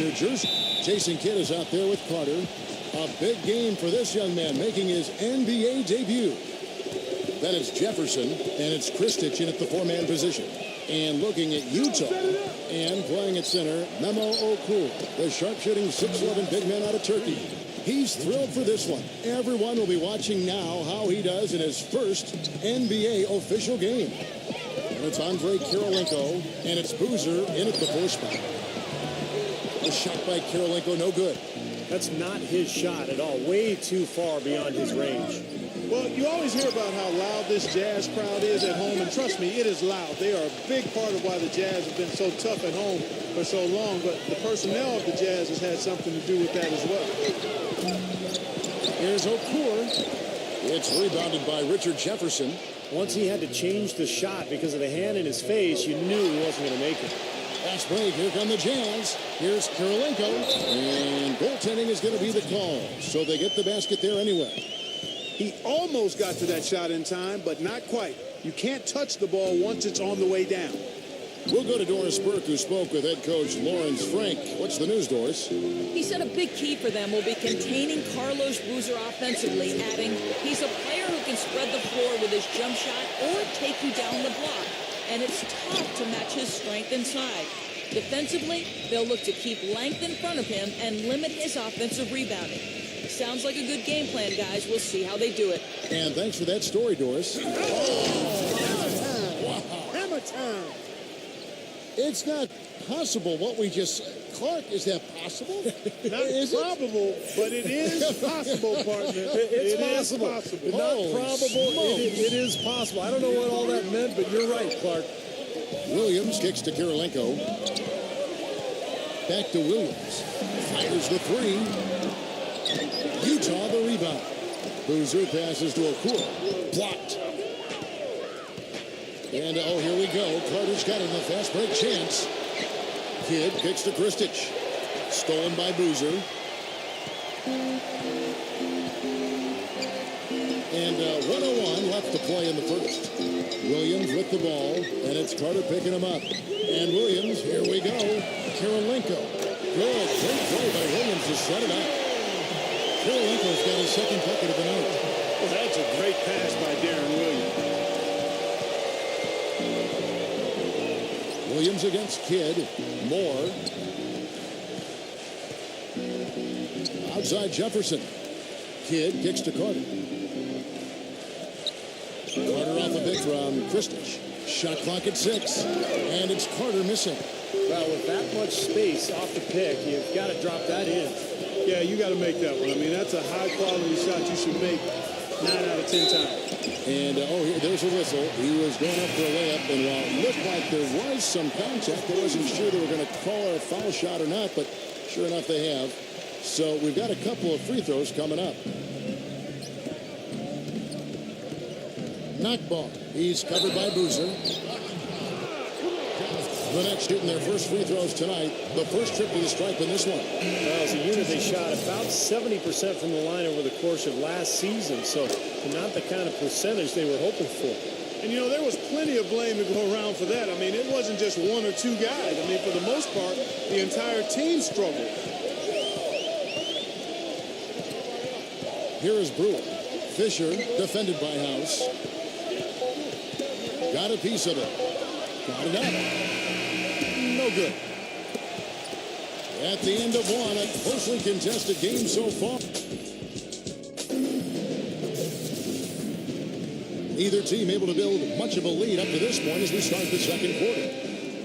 New Jersey. Jason Kidd is out there with Carter. A big game for this young man making his NBA debut. Then it's Jefferson, and it's Kristich in at the four-man position. And looking at Utah, and playing at center, Memo Okur, the sharpshooting 6'11" big man out of Turkey. He's thrilled for this one. Everyone will be watching now how he does in his first NBA official game. And it's Andrei Kirilenko, and it's Boozer in at the four spot. The shot by Kirilenko, no good. That's not his shot at all. Way too far beyond his range. Well, you always hear about how loud this Jazz crowd is at home, and trust me, it is loud. They are a big part of why the Jazz have been so tough at home for so long, but the personnel of the Jazz has had something to do with that as well. Here's Okur. It's rebounded by Richard Jefferson. Once he had to change the shot because of the hand in his face, you knew he wasn't going to make it. Fast break, here come the Jazz. Here's Kirilenko, and goaltending is going to be the call, so they get the basket there anyway. He almost got to that shot in time, but not quite. You can't touch the ball once it's on the way down. We'll go to Doris Burke, who spoke with head coach Lawrence Frank. What's the news, Doris? He said a big key for them will be containing Carlos Boozer offensively, adding, he's a player who can spread the floor with his jump shot or take you down the block, and it's tough to match his strength inside. Defensively, they'll look to keep length in front of him and limit his offensive rebounding. Sounds like a good game plan, guys. We'll see how they do it. And thanks for that story, Doris. Wow. Hammer time. It's not possible what we just said. Clark, is that possible? Not probable, but it is possible, partner. It's possible. Possible. Not probable. It is possible. I don't know what all that meant, but you're right, Clark. Williams kicks to Kirilenko. Back to Williams. Fires the three. Utah the rebound. Boozer passes to Okur. Blocked. And, oh, here we go. Carter's got it in the fast break chance. Kidd kicks to Kristich. Stolen by Boozer. And 1:01 left to play in the first. Williams with the ball, and it's Carter picking him up. And Williams, here we go. Kirilenko. Good. Great play by Williams to set it up. Kirilenko's got his second bucket of the night. Well, that's a great pass by Darren Williams. Williams against Kidd. Moore. Outside Jefferson. Kidd kicks to Carter. Carter off a pick from Kristich. Shot clock at 6. And it's Carter missing. Well, with that much space off the pick, you've got to drop that in. Yeah, you got to make that one. I mean, that's a high-quality shot you should make 9 out of 10 times. And, there's a whistle. He was going up for a layup, and while it looked like there was some contact, I wasn't sure they were going to call a foul shot or not, but sure enough they have. So we've got a couple of free throws coming up. Knockball. He's covered by Boozer. The Nets shooting their first free throws tonight. The first trip to the stripe in this one. Well, as a unit, they shot about 70% from the line over the course of last season, so not the kind of percentage they were hoping for. And, there was plenty of blame to go around for that. I mean, it wasn't just 1 or 2 guys. I mean, for the most part, the entire team struggled. Here is Brewer. Fisher, defended by House. Got a piece of it. Got it up. No good. At the end of one, a closely contested game so far. Neither team able to build much of a lead up to this point as we start the second quarter.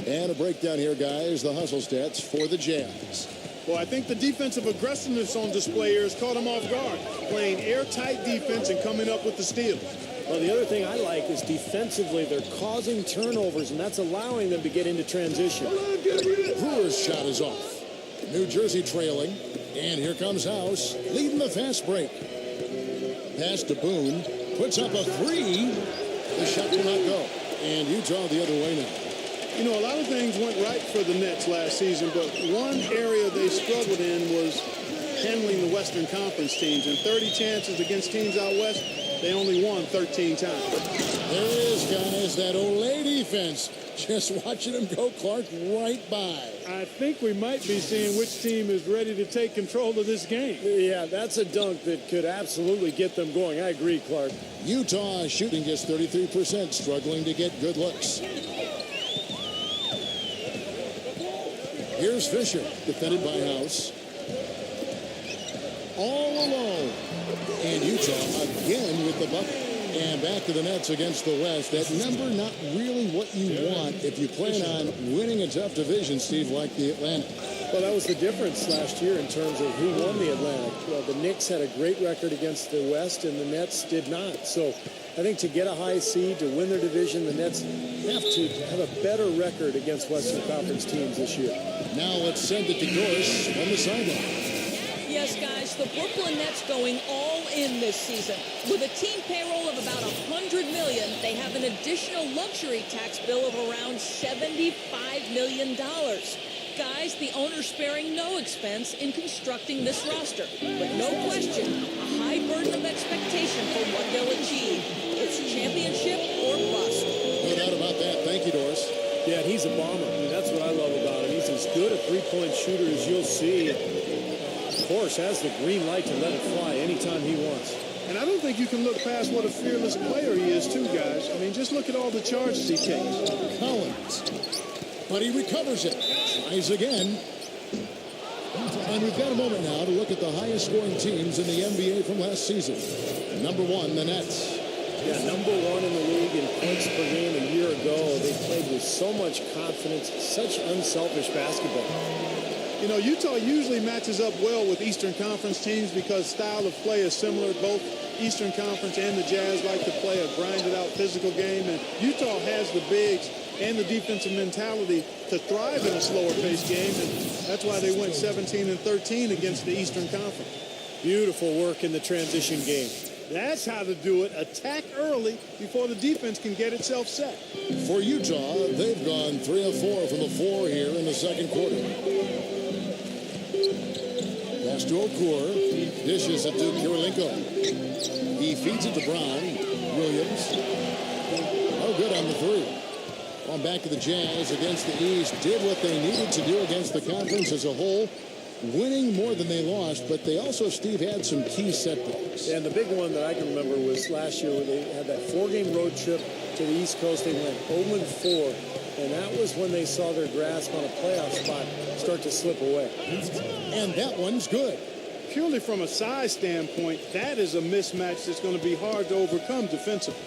And a breakdown here, guys. The hustle stats for the Jazz. Well, I think the defensive aggressiveness on display here has caught them off guard. Playing airtight defense and coming up with the steals. Well, the other thing I like is defensively, they're causing turnovers, and that's allowing them to get into transition. Brewer's shot is off. New Jersey trailing. And here comes House, leading the fast break. Pass to Boone. Puts up a three. The shot will not go. And Utah the other way now. A lot of things went right for the Nets last season, but one area they struggled in was handling the Western Conference teams. And 30 chances against teams out west, They only won 13 times. There it is, guys, that Olay defense. Just watching them go, Clark, right by. I think we might be seeing which team is ready to take control of this game. Yeah, that's a dunk that could absolutely get them going. I agree, Clark. Utah shooting just 33%, struggling to get good looks. Here's Fisher, defended by House. All alone. And Utah again with the bucket. And back to the Nets against the West. That number not really what you want if you plan on winning a tough division, Steve, like the Atlantic. Well, that was the difference last year in terms of who won the Atlantic. Well, the Knicks had a great record against the West, and the Nets did not. So I think to get a high seed, to win their division, the Nets have to have a better record against Western Conference teams this year. Now let's send it to Doris on the sideline. Yes, guys, the Brooklyn Nets going all in this season. With a team payroll of about $100 million, they have an additional luxury tax bill of around $75 million. Guys, the owner's sparing no expense in constructing this roster. But no question, a high burden of expectation for what they'll achieve. It's championship or bust. No doubt about that. Thank you, Doris. Yeah, he's a bomber. I mean, that's what I love about him. He's as good a three-point shooter as you'll see. Of course, has the green light to let it fly anytime he wants. And I don't think you can look past what a fearless player he is, too, guys. I mean, just look at all the charges he takes. Collins. But he recovers it. Tries again. And we've got a moment now to look at the highest scoring teams in the NBA from last season. Number one, the Nets. Yeah, number one in the league in points per game a year ago. They played with so much confidence, such unselfish basketball. You know, Utah usually matches up well with Eastern Conference teams because style of play is similar. Both Eastern Conference and the Jazz like to play a grinded-out physical game, and Utah has the bigs and the defensive mentality to thrive in a slower-paced game, and that's why they went 17-13 against the Eastern Conference. Beautiful work in the transition game. That's how to do it. Attack early before the defense can get itself set. For Utah, they've gone 3 of 4 from the floor here in the second quarter. Pass to Okur. Dishes it to Kirilenko. He feeds it to Brown. Williams. Oh, good on the three. On back to the Jazz against the East. Did what they needed to do against the conference as a whole. Winning more than they lost, but they also, Steve, had some key setbacks. And the big one that I can remember was last year where they had that 4-game road trip to the East Coast. They went 0-4, and that was when they saw their grasp on a playoff spot start to slip away. And that one's good. Purely from a size standpoint, that is a mismatch that's going to be hard to overcome defensively.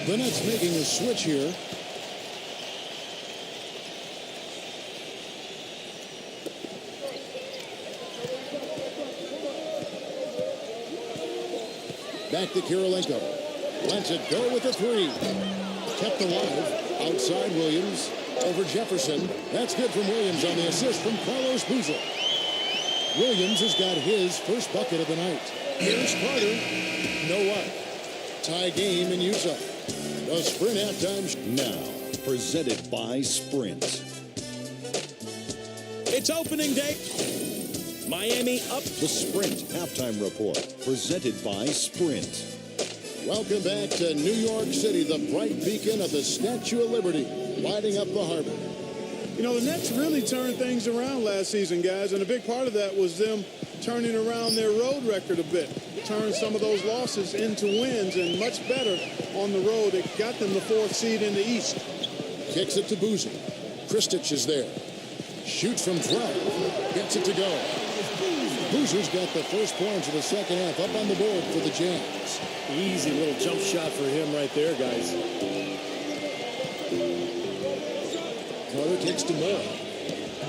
The Nets making a switch here. Back to Kirilenko. Lets it go with the three. Kept alive. Outside Williams. Over Jefferson. That's good from Williams on the assist from Carlos Boozer. Williams has got his first bucket of the night. Here's Carter. No what? Tie game in Utah. The Sprint halftime. Now, presented by Sprint. It's opening day. Miami up. The Sprint halftime report, presented by Sprint. Welcome back to New York City, the bright beacon of the Statue of Liberty, lighting up the harbor. You know, the Nets really turned things around last season, guys, and a big part of that was them turning around their road record a bit. Turned some of those losses into wins, and much better on the road. It got them the 4th seed in the East. Kicks it to Boozer. Kristich is there. Shoots from 12. Gets it to go. Boozer's got the first points of the second half up on the board for the Jazz. Easy little jump shot for him right there, guys. Carter takes to Moore.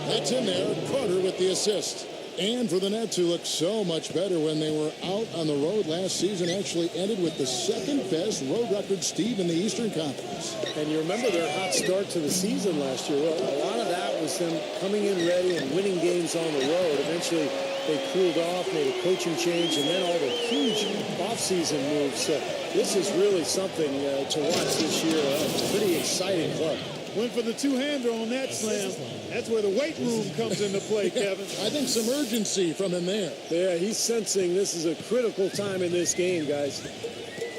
That's in there. Carter with the assist. And for the Nets, who looked so much better when they were out on the road last season, actually ended with the second best road record, Steve, in the Eastern Conference. And you remember their hot start to the season last year. Well, a lot of that was them coming in ready and winning games on the road. Eventually, they cooled off, made a coaching change, and then all the huge offseason moves. So this is really something to watch this year. A pretty exciting club. Went for the two-hander on that slam. That's where the weight room comes into play, Kevin. I think some urgency from him there. Yeah, he's sensing this is a critical time in this game, guys.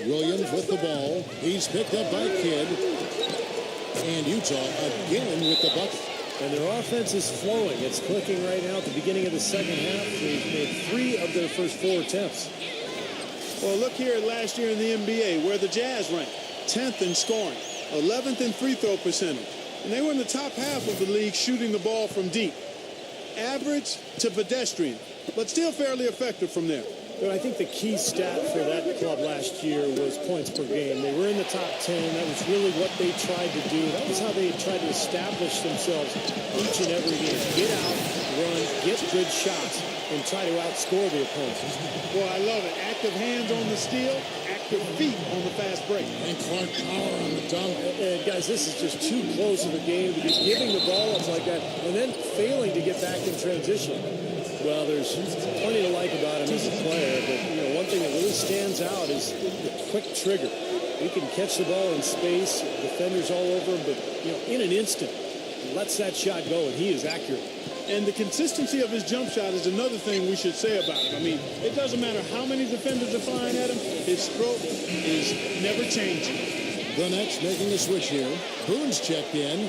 Williams with the ball. He's picked up by Kidd. And Utah again with the bucket. And their offense is flowing. It's clicking right now at the beginning of the second half. They've made 3 of their first 4 attempts. Well, look here last year in the NBA where the Jazz ranked 10th in scoring, 11th in free throw percentage. And they were in the top half of the league shooting the ball from deep. Average to pedestrian, but still fairly effective from there. But I think the key stat for that club last year was points per game. They were in the top 10. That was really what they tried to do. That was how they tried to establish themselves each and every game. Get out, run, get good shots, and try to outscore the opponents. Boy, I love it. Active hands on the steal, active feet on the fast break. And Clark power on the dunk. And guys, this is just too close of a game to be giving the ball up like that and then failing to get back in transition. Well, there's plenty to like about him as a player, but one thing that really stands out is the quick trigger. He can catch the ball in space, defenders all over him, but in an instant, he lets that shot go, and he is accurate. And the consistency of his jump shot is another thing we should say about him. I mean, it doesn't matter how many defenders are firing at him, his stroke is never changing. The Nets making a switch here. Boone's checked in.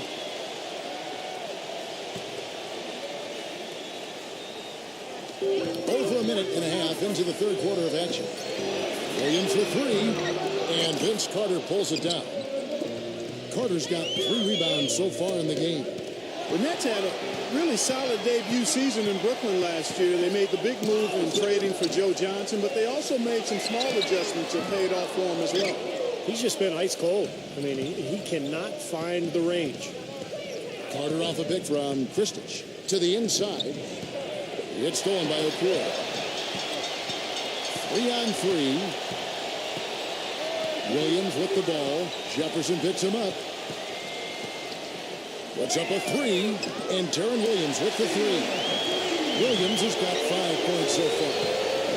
Over a minute and a half into the third quarter of action. Williams for 3, and Vince Carter pulls it down. Carter's got 3 rebounds so far in the game. The Nets had a really solid debut season in Brooklyn last year. They made the big move in trading for Joe Johnson, but they also made some small adjustments that paid off for him as well. He's just been ice cold. I mean, he cannot find the range. Carter off a pick from Kristich to the inside. It's stolen by Okoro. 3-on-3. Williams with the ball. Jefferson picks him up. Puts up a 3, and Deron Williams with the 3. Williams has got 5 points so far.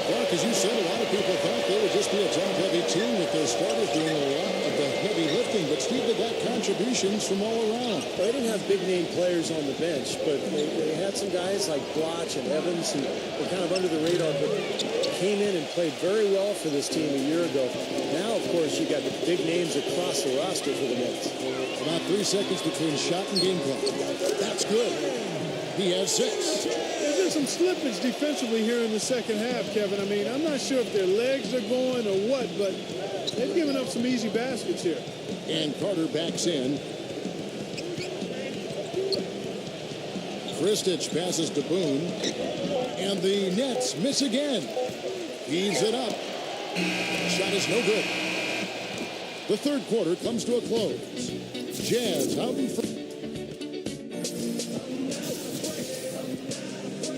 Clark, as you said, a lot of people thought they would just be a top-heavy team with their starters doing a lot of the heavy lifting, but Steve, they got contributions from all around. They didn't have big-name players on the bench, but they had some guys like Blotch and Evans who were kind of under the radar, but came in and played very well for this team a year ago. Now, of course, you got the big names across the roster for the Nets. About 3 seconds between shot and game clock. That's good. He has 6. There's been some slippage defensively here in the second half, Kevin. I mean, I'm not sure if their legs are going or what, but they've given up some easy baskets here. And Carter backs in. Kristich passes to Boone. And the Nets miss again. Heaves it up. Shot is no good. The third quarter comes to a close. Jazz out in front.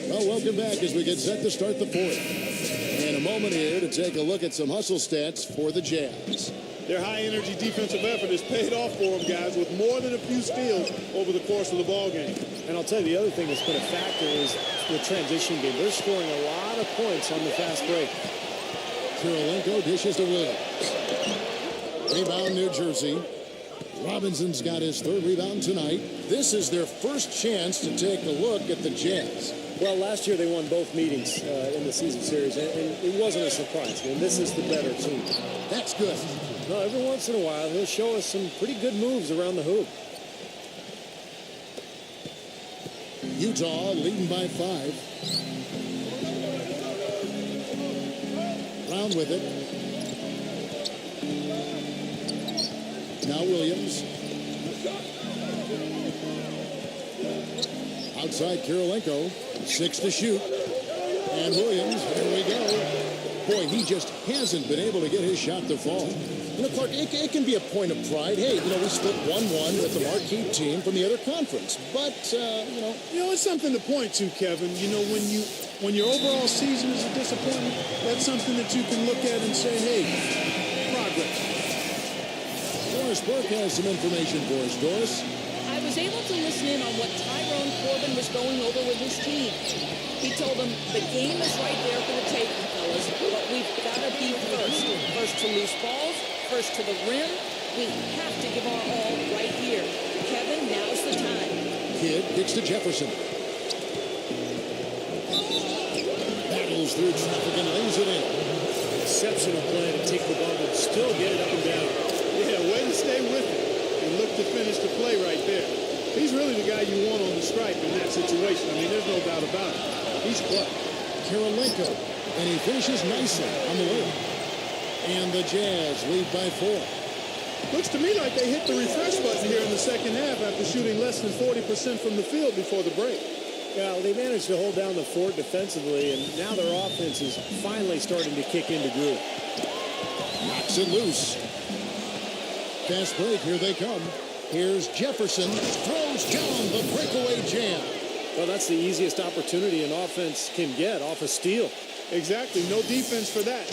Well, welcome back as we get set to start the fourth. And a moment here to take a look at some hustle stats for the Jazz. Their high-energy defensive effort has paid off for them, guys, with more than a few steals over the course of the ball game. And I'll tell you, the other thing that's been a factor is the transition game. They're scoring a lot of points on the fast break. Kirilenko dishes to Williams. Rebound, New Jersey. Robinson's got his 3rd rebound tonight. This is their first chance to take a look at the Jazz. Well, last year they won both meetings in the season series, and it wasn't a surprise. I mean, this is the better team. That's good. No, every once in a while, he'll show us some pretty good moves around the hoop. Utah leading by 5. Brown with it. Now Williams. Outside Kirilenko. 6 to shoot. And Williams, here we go. Boy, he just hasn't been able to get his shot to fall. Clark, it can be a point of pride. Hey, we split 1-1 with the marquee team from the other conference. But, it's something to point to, Kevin. When your overall season is a disappointment, that's something that you can look at and say, hey, progress. Doris Burke has some information for us. Doris? I was able to listen in on what Tyrone Corbin was going over with his team. He told them the game is right there for the taking, fellas, but we've got to be first. First to loose balls, first to the rim. We have to give our all right here. Now's the time. Kidd kicks to Jefferson. Battles through traffic and lays it in. Exceptional play to take the ball and still get it up and down. Yeah, way to stay with it and look to finish the play right there. He's really the guy you want on the stripe in that situation. I mean, there's no doubt about it. He's clutch. Karolinko, and he finishes nicely on the way. And the Jazz lead by 4. Looks to me like they hit the refresh button here in the second half after shooting less than 40% from the field before the break. Yeah, well, they managed to hold down the fort defensively, and now their offense is finally starting to kick into groove. Knocks it loose. Fast break, here they come. Here's Jefferson, throws down the breakaway jam. Well, that's the easiest opportunity an offense can get off a steal. Exactly, no defense for that.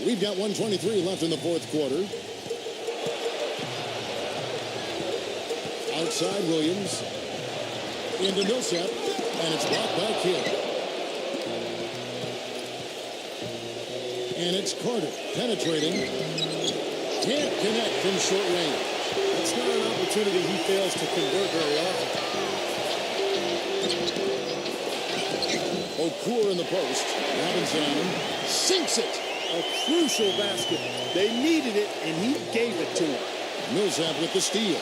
We've got 1:23 left in the fourth quarter. Outside Williams. Into Millsap. And it's blocked by Kidd. And it's Carter penetrating. Can't connect from short range. It's not an opportunity he fails to convert very often. Okur in the post. Robinson sinks it. A crucial basket. They needed it, and he gave it to them. Millsap with the steal.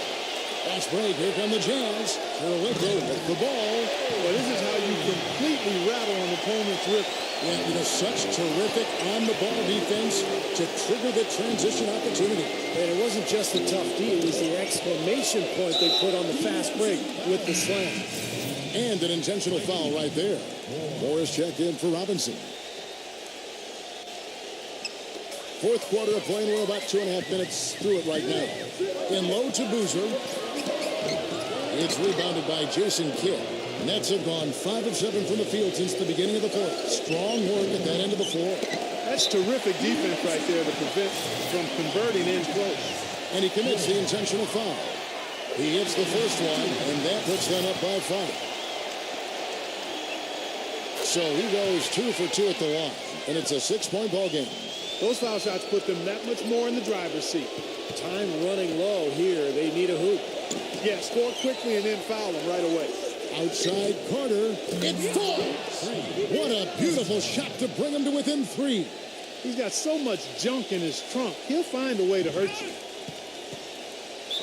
Fast break. Here come the Jazz. Karolinko with the ball. Well, this is how you completely rattle an opponent's rhythm. Yeah, you know, such terrific on-the-ball defense to trigger the transition opportunity. And it wasn't just the tough D, it was the exclamation point they put on the fast break with the slam. And an intentional foul right there. Morris checked in for Robinson. Fourth quarter of play, and we're about 2.5 minutes through it right now. In low to Boozer. It's rebounded by Jason Kidd. Nets have gone 5 of 7 from the field since the beginning of the fourth. Strong work at that end of the floor. That's terrific defense right there to prevent from converting in close. And he commits the intentional foul. He hits the first one, and that puts them up by 5. So he goes 2 for 2 at the line, and it's a 6-point ball game. Those foul shots put them that much more in the driver's seat. Time running low here. They need a hoop. Yeah, score quickly and then foul them right away. Outside Carter. It falls. What a beautiful shot to bring him to within 3. He's got so much junk in his trunk. He'll find a way to hurt you.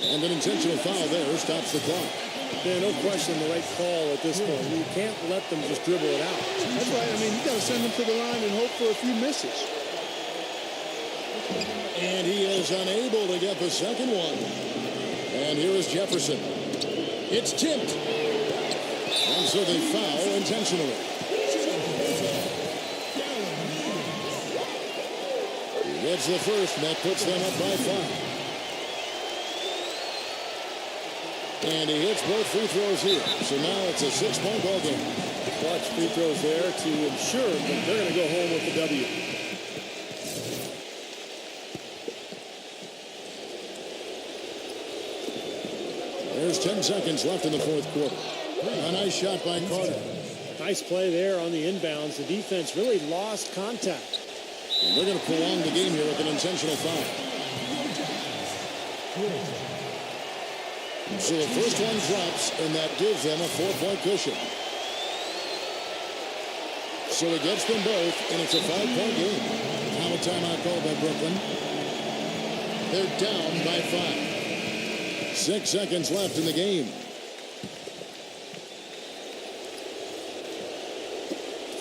And an intentional foul there stops the clock. Yeah, no question the right call at this point. You can't let them just dribble it out. That's right. I mean, you got to send them to the line and hope for a few misses. And he is unable to get the second one. And here is Jefferson. It's tipped. And so they foul intentionally. He gets the first, and that puts them up by 5. And he hits both free throws here. So now it's a 6-point ball game. Clutch free throws there to ensure that they're going to go home with the W. There's 10 seconds left in the fourth quarter. A nice shot by Carter. Nice play there on the inbounds. The defense really lost contact. And they're going to prolong the game here with an intentional foul. So the first one drops, and that gives them a 4-point cushion. So it gets them both, and it's a 5-point game. Now a timeout called by Brooklyn. They're down by 5. 6 seconds left in the game.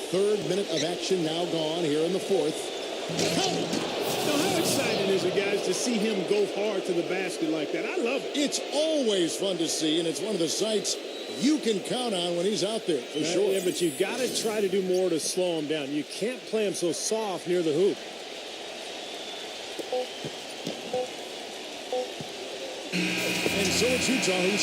Third minute of action now gone here in the fourth. Now, how exciting is it, guys, to see him go hard to the basket like that? I love it. It's always fun to see, and it's one of the sights you can count on when he's out there, for sure. Yeah, but you got to try to do more to slow him down. You can't play him so soft near the hoop. And so it's Utah who's